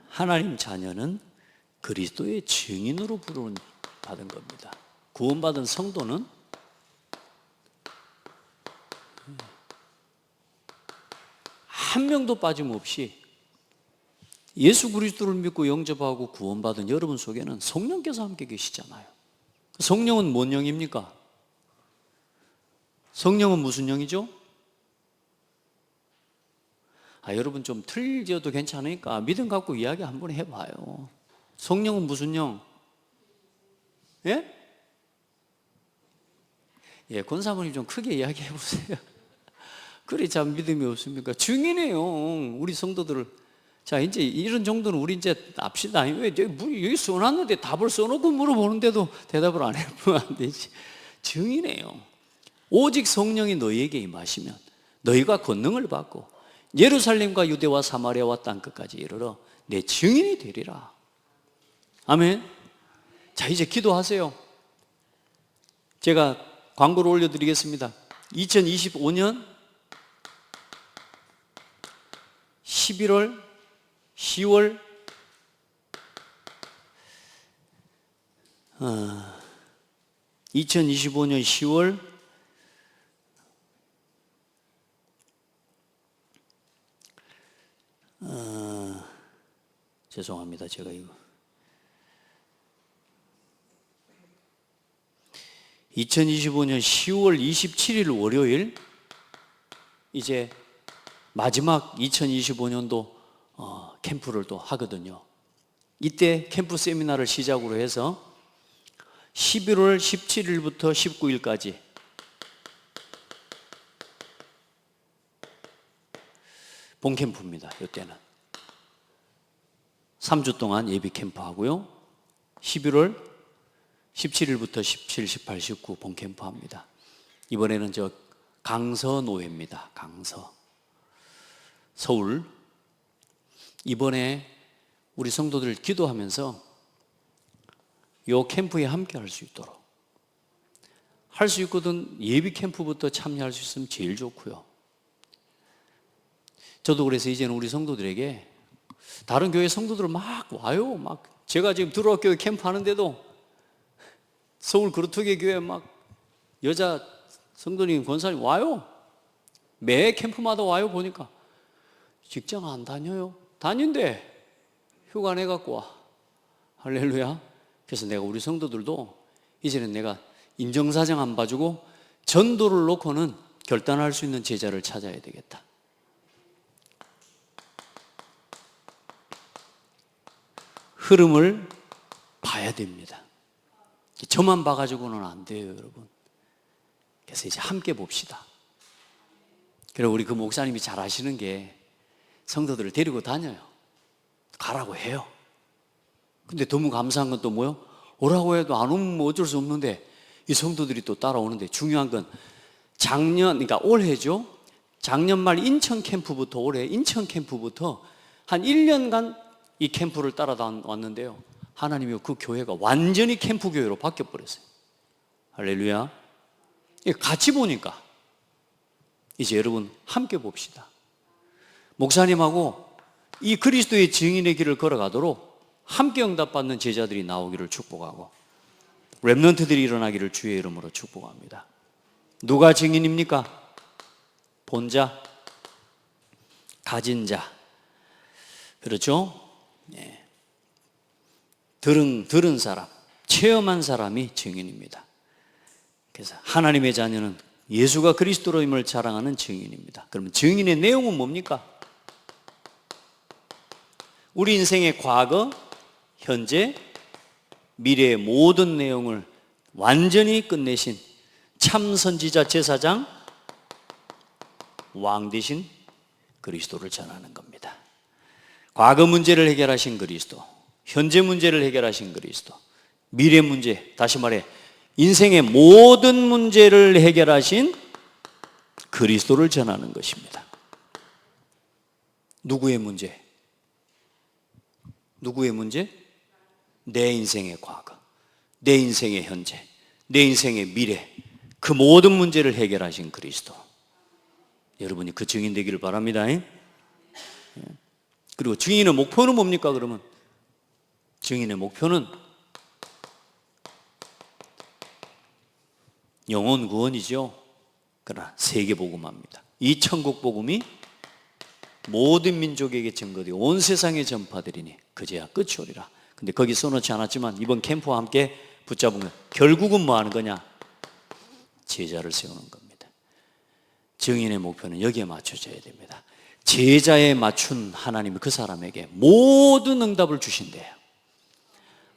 하나님 자녀는 그리스도의 증인으로 부름을 받은 겁니다. 구원받은 성도는 한 명도 빠짐없이 예수 그리스도를 믿고 영접하고 구원받은 여러분 속에는 성령께서 함께 계시잖아요. 성령은 뭔 영입니까? 성령은 무슨 영이죠? 여러분 좀 틀려도 괜찮으니까 믿음 갖고 이야기 한번 해봐요. 성령은 무슨 영? 예? 권사모님 좀 크게 이야기해 보세요. 그래 참 믿음이 없습니까? 증인이에요. 우리 성도들을. 자, 이제 이런 정도는 우리 이제 압시다. 왜 여기 써놨는데 답을 써놓고 물어보는데도 대답을 안 해보면 안 되지. 증인이에요. 오직 성령이 너희에게 임하시면 너희가 권능을 받고 예루살렘과 유대와 사마리아와 땅끝까지 이르러 내 증인이 되리라. 아멘. 자, 이제 기도하세요. 제가 광고를 올려드리겠습니다. 2025년 11월, 10월 2025년 10월 죄송합니다. 제가 이거 2025년 10월 27일 월요일 이제 마지막 2025년도 캠프를 또 하거든요. 이때 캠프 세미나를 시작으로 해서 11월 17일부터 19일까지 본 캠프입니다. 이때는 3주 동안 예비 캠프 하고요. 11월 17일부터 17, 18, 19 본 캠프 합니다. 이번에는 저 강서노회입니다. 강서 서울. 이번에 우리 성도들 기도하면서 요 캠프에 함께 할 수 있도록 할 수 있거든. 예비 캠프부터 참여할 수 있으면 제일 좋고요. 저도 그래서 이제는 우리 성도들에게 다른 교회 성도들 막 와요. 막 제가 지금 들어왔교회 캠프 하는데도 서울 그루터기 교회 막 여자 성도님 권사님 와요. 매 캠프마다 와요. 보니까 직장 안 다녀요. 다닌대. 휴가 내갖고 와. 할렐루야. 그래서 내가 우리 성도들도 이제는 내가 인정사정 안 봐주고 전도를 놓고는 결단할 수 있는 제자를 찾아야 되겠다. 흐름을 봐야 됩니다. 저만 봐가지고는 안 돼요, 여러분. 그래서 이제 함께 봅시다. 그리고 우리 그 목사님이 잘 아시는 게 성도들을 데리고 다녀요. 가라고 해요. 근데 너무 감사한 건 또 뭐요? 오라고 해도 안 오면 뭐 어쩔 수 없는데 이 성도들이 또 따라오는데, 중요한 건 그러니까 올해죠. 작년 말 인천 캠프부터 올해 인천 캠프부터 한 1년간 이 캠프를 따라왔는데요. 하나님이 그 교회가 완전히 캠프 교회로 바뀌어 버렸어요. 할렐루야. 같이 보니까 이제 여러분 함께 봅시다. 목사님하고 이 그리스도의 증인의 길을 걸어가도록 함께 응답받는 제자들이 나오기를 축복하고 렘넌트들이 일어나기를 주의 이름으로 축복합니다. 누가 증인입니까? 본 자, 가진 자, 그렇죠? 네. 들은 사람, 체험한 사람이 증인입니다. 그래서 하나님의 자녀는 예수가 그리스도로임을 자랑하는 증인입니다. 그러면 증인의 내용은 뭡니까? 우리 인생의 과거, 현재, 미래의 모든 내용을 완전히 끝내신 참 선지자, 제사장, 왕 되신 그리스도를 전하는 겁니다. 과거 문제를 해결하신 그리스도, 현재 문제를 해결하신 그리스도, 미래 문제, 다시 말해 인생의 모든 문제를 해결하신 그리스도를 전하는 것입니다. 누구의 문제? 누구의 문제? 내 인생의 과거, 내 인생의 현재, 내 인생의 미래, 그 모든 문제를 해결하신 그리스도. 여러분이 그 증인 되기를 바랍니다. 그리고 증인의 목표는 뭡니까? 그러면 증인의 목표는 영혼 구원이죠. 그러나 세계 복음화입니다. 이 천국 복음이 모든 민족에게 증거되어 온 세상에 전파되리니 그제야 끝이 오리라. 근데 거기 써놓지 않았지만 이번 캠프와 함께 붙잡으면 결국은 뭐 하는 거냐? 제자를 세우는 겁니다. 증인의 목표는 여기에 맞춰져야 됩니다. 제자에 맞춘 하나님이 그 사람에게 모든 응답을 주신대요.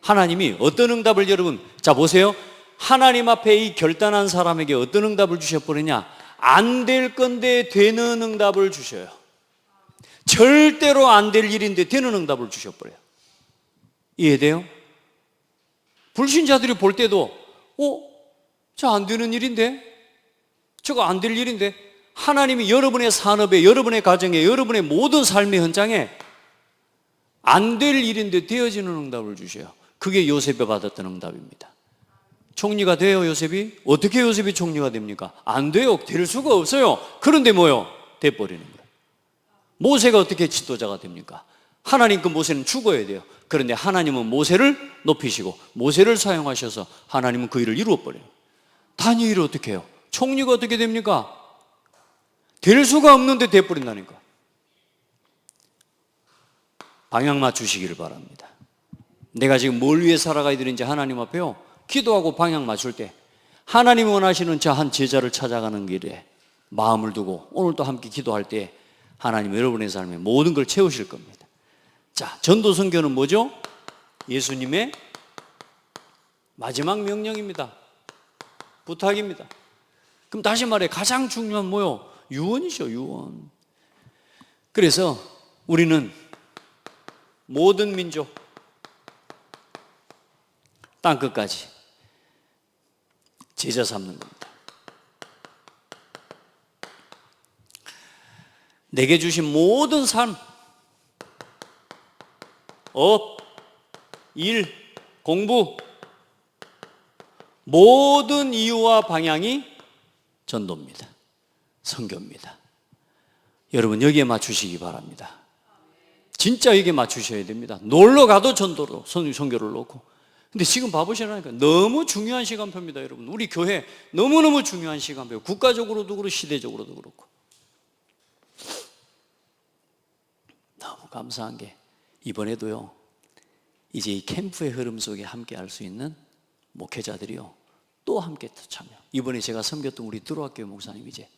하나님이 어떤 응답을, 여러분 자 보세요. 하나님 앞에 이 결단한 사람에게 어떤 응답을 주셔버리냐? 안 될 건데 되는 응답을 주셔요. 절대로 안 될 일인데 되는 응답을 주셔버려요. 이해돼요? 불신자들이 볼 때도 저 안 되는 일인데? 저거 안 될 일인데? 하나님이 여러분의 산업에, 여러분의 가정에, 여러분의 모든 삶의 현장에 안 될 일인데 되어지는 응답을 주셔요. 그게 요셉이 받았던 응답입니다. 총리가 돼요, 요셉이? 어떻게 요셉이 총리가 됩니까? 안 돼요. 될 수가 없어요. 그런데 뭐요? 돼버리는 거예요. 모세가 어떻게 지도자가 됩니까? 하나님 그 모세는 죽어야 돼요. 그런데 하나님은 모세를 높이시고 모세를 사용하셔서 하나님은 그 일을 이루어버려요. 다니엘이 어떻게 해요? 총리가 어떻게 됩니까? 될 수가 없는데 돼버린다니까. 방향 맞추시기를 바랍니다. 내가 지금 뭘 위해 살아가야 되는지 하나님 앞에요, 기도하고 방향 맞출 때 하나님이 원하시는 저 한 제자를 찾아가는 길에 마음을 두고 오늘도 함께 기도할 때 하나님 여러분의 삶에 모든 걸 채우실 겁니다. 자, 전도 선교는 뭐죠? 예수님의 마지막 명령입니다. 부탁입니다. 그럼 다시 말해 가장 중요한 뭐요? 유언이죠, 유언. 그래서 우리는 모든 민족 땅끝까지 제자 삼는 겁니다. 내게 주신 모든 삶, 업, 일, 공부, 모든 이유와 방향이 전도입니다. 선교입니다. 여러분 여기에 맞추시기 바랍니다. 진짜 여기에 맞추셔야 됩니다. 놀러 가도 전도로 선교를 놓고. 근데 지금 봐보시라니까 너무 중요한 시간표입니다, 여러분. 우리 교회 너무너무 중요한 시간표. 국가적으로도 그렇고 시대적으로도 그렇고. 너무 감사한 게 이번에도요, 이제 이 캠프의 흐름 속에 함께 할 수 있는 목회자들이요 또 함께 참여. 이번에 제가 섬겼던 우리 들어학교 목사님 이제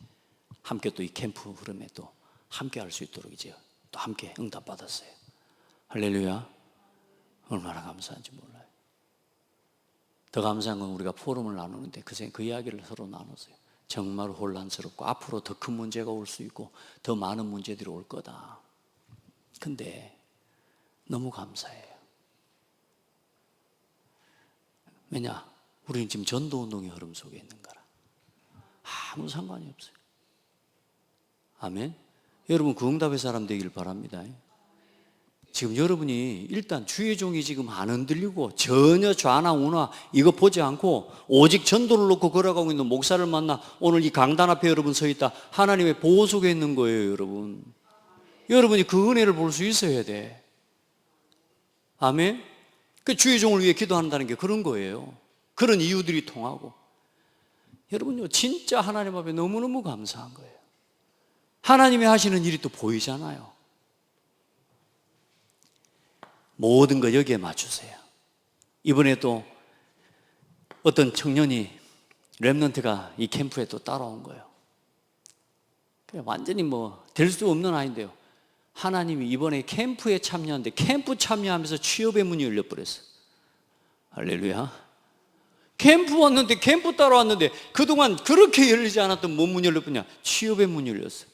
함께 또 이 캠프 흐름에 또 함께 할 수 있도록 이제 또 함께 응답받았어요. 할렐루야. 얼마나 감사한지 몰라요. 더 감사한 건 우리가 포럼을 나누는데 그 이야기를 서로 나눴어요. 정말 혼란스럽고 앞으로 더 큰 문제가 올 수 있고 더 많은 문제들이 올 거다. 근데 너무 감사해요. 왜냐? 우리는 지금 전도운동의 흐름 속에 있는 거라. 아무 상관이 없어요. 아멘? 여러분 그 응답의 사람 되길 바랍니다. 지금 여러분이 일단 주의 종이 지금 안 흔들리고 전혀 좌나 우나 이거 보지 않고 오직 전도를 놓고 걸어가고 있는 목사를 만나 오늘 이 강단 앞에 여러분 서 있다. 하나님의 보호 속에 있는 거예요, 여러분. 여러분이 그 은혜를 볼 수 있어야 돼. 아멘? 그 주의 종을 위해 기도한다는 게 그런 거예요. 그런 이유들이 통하고. 여러분요, 진짜 하나님 앞에 너무너무 감사한 거예요. 하나님이 하시는 일이 또 보이잖아요. 모든 거 여기에 맞추세요. 이번에 또 어떤 청년이 렘넌트가 이 캠프에 또 따라온 거예요. 완전히 뭐 될 수 없는 아이인데요. 하나님이 이번에 캠프에 참여하는데 캠프 참여하면서 취업의 문이 열려버렸어요. 할렐루야. 캠프 왔는데 캠프 따라왔는데 그동안 그렇게 열리지 않았던 뭔 문이 열렸냐? 취업의 문이 열렸어요.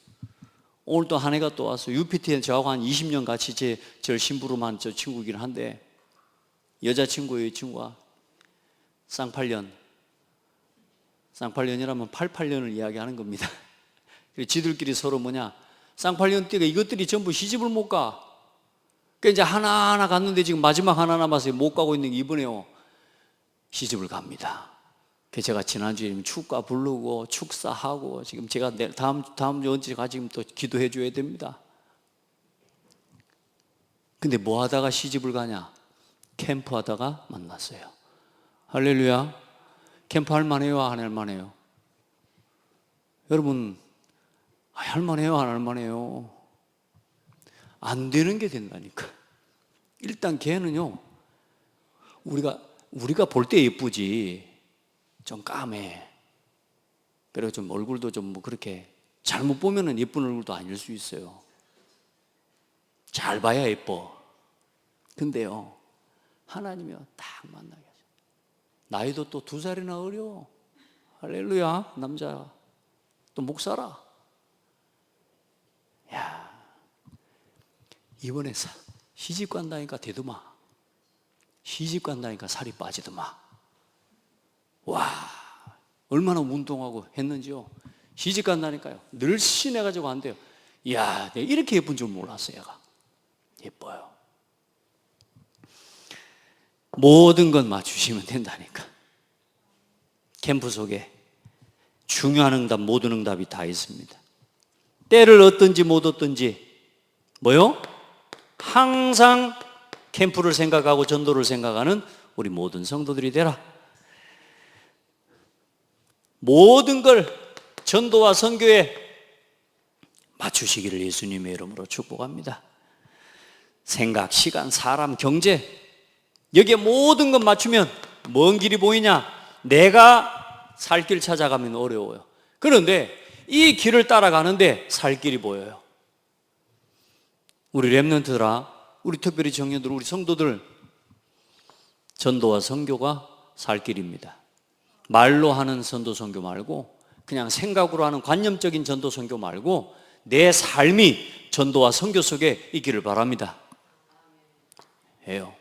오늘 또 한 해가 또 왔어요. UPT에 저하고 한 20년 같이 저 심부름한 저 친구긴 한데 여자친구예요. 이 친구가 쌍팔년이라면 88년을 이야기하는 겁니다. 지들끼리 서로 쌍팔년 때가 이것들이 전부 시집을 못 가. 그러니까 이제 하나하나 갔는데 지금 마지막 하나 남아서 못 가고 있는 게 이번에요. 시집을 갑니다. 그래서 제가 지난주에 축가 부르고 축사하고 지금 제가 다음 주 언제가 지금 또 기도해 줘야 됩니다. 근데 뭐 하다가 시집을 가냐? 캠프 하다가 만났어요. 할렐루야. 캠프 할만해요? 안 할만해요? 여러분 할만해요? 안 할만해요? 안 되는 게 된다니까. 일단 걔는요, 우리가 볼 때 예쁘지 좀 까매. 그리고 좀 얼굴도 좀 뭐 그렇게 잘못 보면은 예쁜 얼굴도 아닐 수 있어요. 잘 봐야 예뻐. 근데요, 하나님이요 딱 만나게 하죠. 나이도 또 2살이나 어려. 할렐루야. 남자 또 목사라. 야, 이번에 시집 간다니까 되더마. 시집 간다니까 살이 빠지더마. 와, 얼마나 운동하고 했는지요. 시집 간다니까요. 늘씬해가지고 안 돼요. 이야, 내가 이렇게 예쁜 줄 몰랐어요. 얘가 예뻐요. 모든 건 맞추시면 된다니까. 캠프 속에 중요한 응답, 모든 응답이 다 있습니다. 때를 얻든지 못 얻든지 뭐요? 항상 캠프를 생각하고 전도를 생각하는 우리 모든 성도들이 되라. 모든 걸 전도와 선교에 맞추시기를 예수님의 이름으로 축복합니다. 생각, 시간, 사람, 경제 여기에 모든 것 맞추면 먼 길이 보이냐? 내가 살 길 찾아가면 어려워요. 그런데 이 길을 따라가는데 살 길이 보여요. 우리 렘넌트들아, 우리 특별히 청년들, 우리 성도들 전도와 선교가 살 길입니다. 말로 하는 전도 선교 말고 그냥 생각으로 하는 관념적인 전도 선교 말고 내 삶이 전도와 선교 속에 있기를 바랍니다. 해요.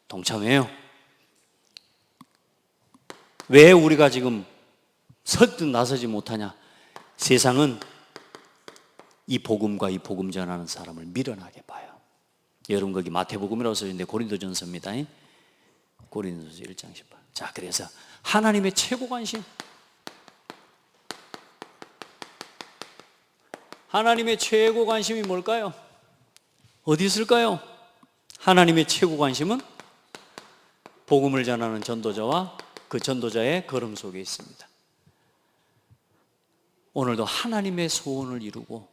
동참해요. 왜 우리가 지금 설득 나서지 못하냐? 세상은 이 복음과 이 복음 전하는 사람을 미련하게 봐요. 여러분 거기 마태복음이라고 써있는데 고린도전서입니다. 고린도전서 1장 18. 자, 그래서 하나님의 최고 관심, 하나님의 최고 관심이 뭘까요? 어디 있을까요? 하나님의 최고 관심은 복음을 전하는 전도자와 그 전도자의 걸음 속에 있습니다. 오늘도 하나님의 소원을 이루고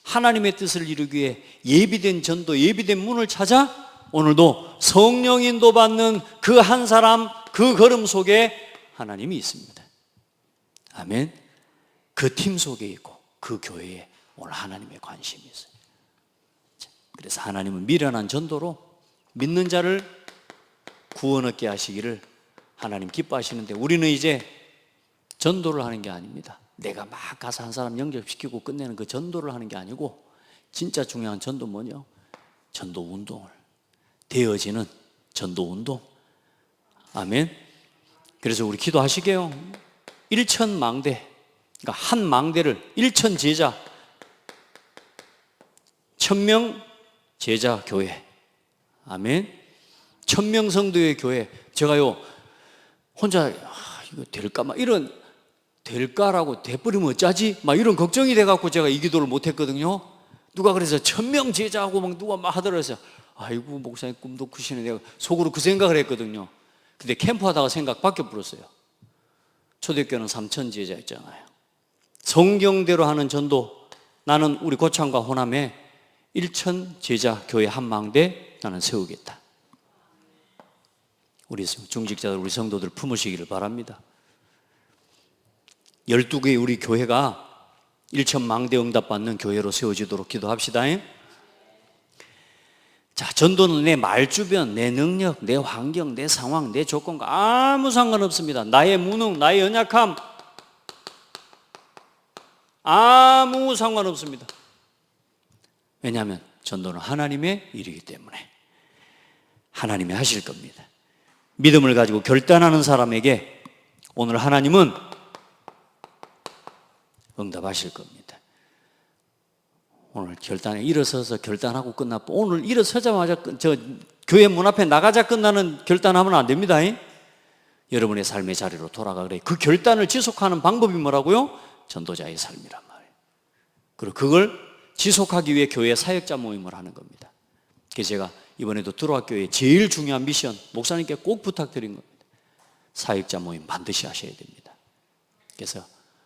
하나님의 뜻을 이루기 위해 예비된 전도, 예비된 문을 찾아 오늘도 성령 인도받는 그 한 사람, 그 걸음 속에 하나님이 있습니다. 아멘. 그 팀 속에 있고 그 교회에 오늘 하나님의 관심이 있어요. 그래서 하나님은 미련한 전도로 믿는 자를 구원 얻게 하시기를 하나님 기뻐하시는데, 우리는 이제 전도를 하는 게 아닙니다. 내가 막 가서 한 사람 영접시키고 끝내는 그 전도를 하는 게 아니고, 진짜 중요한 전도 뭐냐? 전도 운동을, 되어지는 전도 운동. 아멘. 그래서 우리 기도하시게요. 1,000망대, 그러니까 한 망대를 1,000 제자, 1,000명 제자 교회. 아멘. 1,000명 성도의 교회. 제가요 혼자 이거 될까 막 이런, 될까라고 돼버리면 어쩌지? 막 이런 걱정이 돼갖고 제가 이 기도를 못했거든요. 누가 그래서 1,000명 제자하고 막 누가 막 하더라고요. 아이고 목사님 꿈도 크시네. 내가 속으로 그 생각을 했거든요. 근데 캠프하다가 생각 바뀌어 버렸어요. 초대교회는 3,000 제자였잖아요. 성경대로 하는 전도, 나는 우리 고창과 호남에 1,000 제자 교회 한 망대 나는 세우겠다. 우리 중직자들, 우리 성도들 품으시기를 바랍니다. 12개의 우리 교회가 1,000망대 응답받는 교회로 세워지도록 기도합시다. 자, 전도는 내 말주변, 내 능력, 내 환경, 내 상황, 내 조건과 아무 상관없습니다. 나의 무능, 나의 연약함, 아무 상관없습니다. 왜냐하면 전도는 하나님의 일이기 때문에 하나님이 하실 겁니다. 믿음을 가지고 결단하는 사람에게 오늘 하나님은 응답하실 겁니다. 오늘 결단에 일어서서 결단하고 끝나고, 오늘 일어서자마자 저 교회 문 앞에 나가자 끝나는 결단하면 안 됩니다. 여러분의 삶의 자리로 돌아가. 그래. 그 결단을 지속하는 방법이 뭐라고요? 전도자의 삶이란 말이에요. 그리고 그걸 지속하기 위해 교회 사역자 모임을 하는 겁니다. 그래서 제가 이번에도 들어와 교회에 제일 중요한 미션, 목사님께 꼭 부탁드린 겁니다. 사역자 모임 반드시 하셔야 됩니다. 그래서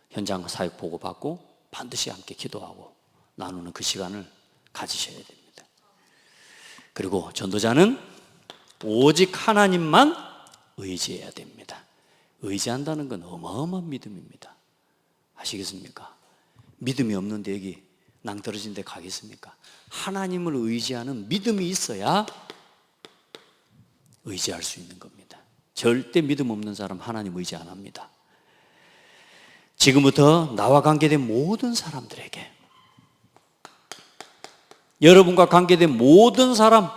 현장 사역 보고 받고 반드시 함께 기도하고 나누는 그 시간을 가지셔야 됩니다. 그리고 전도자는 오직 하나님만 의지해야 됩니다. 의지한다는 건 어마어마한 믿음입니다. 아시겠습니까? 믿음이 없는데 여기 낭떠러진 데 가겠습니까? 하나님을 의지하는 믿음이 있어야 의지할 수 있는 겁니다. 절대 믿음 없는 사람 하나님 의지 안 합니다. 지금부터 나와 관계된 모든 사람들에게, 여러분과 관계된 모든 사람,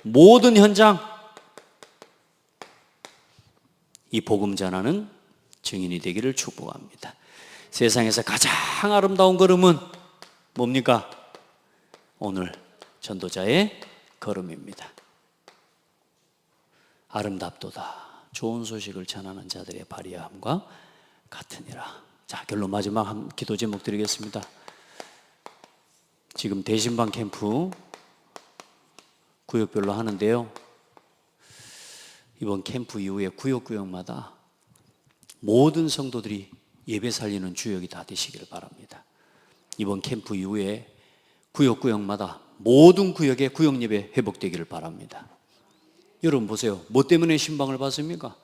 모든 현장, 이 복음 전하는 증인이 되기를 축복합니다. 세상에서 가장 아름다운 걸음은 뭡니까? 오늘 전도자의 걸음입니다. 아름답도다. 좋은 소식을 전하는 자들의 발휘함과 같으니라. 자, 결론 마지막 기도 제목 드리겠습니다. 지금 대신방 캠프 구역별로 하는데요. 이번 캠프 이후에 구역마다 모든 성도들이 예배 살리는 주역이 다 되시기를 바랍니다. 이번 캠프 이후에 구역마다 모든 구역의 구역 예배 회복되기를 바랍니다. 여러분 보세요. 뭐 때문에 신방을 받습니까?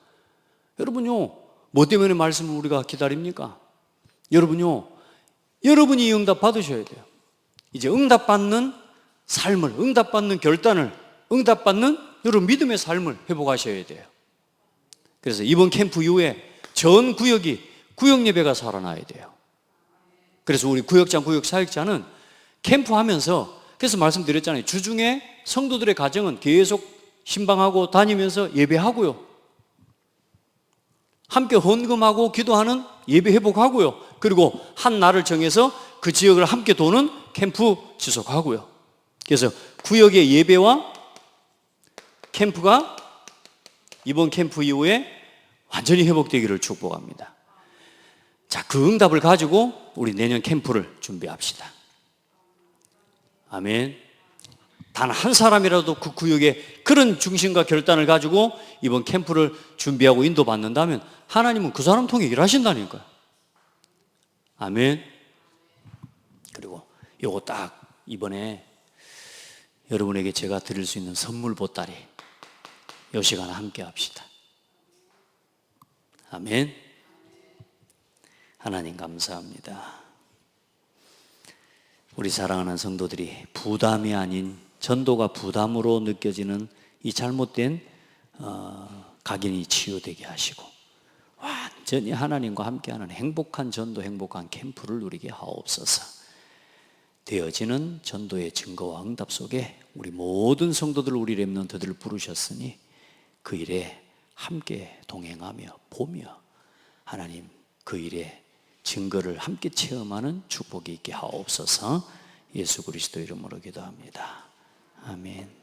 여러분요, 뭐 때문에 말씀을 우리가 기다립니까? 여러분요, 여러분이 응답 받으셔야 돼요. 이제 응답받는 삶을, 응답받는 결단을, 응답받는 여러분 믿음의 삶을 회복하셔야 돼요. 그래서 이번 캠프 이후에 전 구역이 구역 예배가 살아나야 돼요. 그래서 우리 구역장, 구역 사역자는 캠프 하면서, 그래서 말씀드렸잖아요. 주중에 성도들의 가정은 계속 신방하고 다니면서 예배하고요. 함께 헌금하고 기도하는 예배 회복하고요. 그리고 한 날을 정해서 그 지역을 함께 도는 캠프 지속하고요. 그래서 구역의 예배와 캠프가 이번 캠프 이후에 완전히 회복되기를 축복합니다. 자, 그 응답을 가지고 우리 내년 캠프를 준비합시다. 아멘. 단 한 사람이라도 그 구역에 그런 중심과 결단을 가지고 이번 캠프를 준비하고 인도받는다면 하나님은 그 사람 통해 일하신다니까요. 아멘. 그리고 요거 딱 이번에 여러분에게 제가 드릴 수 있는 선물 보따리, 요 시간 함께 합시다. 아멘. 하나님 감사합니다. 우리 사랑하는 성도들이 부담이 아닌 전도가 부담으로 느껴지는 이 잘못된 각인이 치유되게 하시고 완전히 하나님과 함께하는 행복한 전도, 행복한 캠프를 누리게 하옵소서. 되어지는 전도의 증거와 응답 속에 우리 모든 성도들, 우리 렘넌트들을 부르셨으니 그 일에 함께 동행하며 보며 하나님 그 일에 증거를 함께 체험하는 축복이 있게 하옵소서. 예수 그리스도 이름으로 기도합니다. 아멘.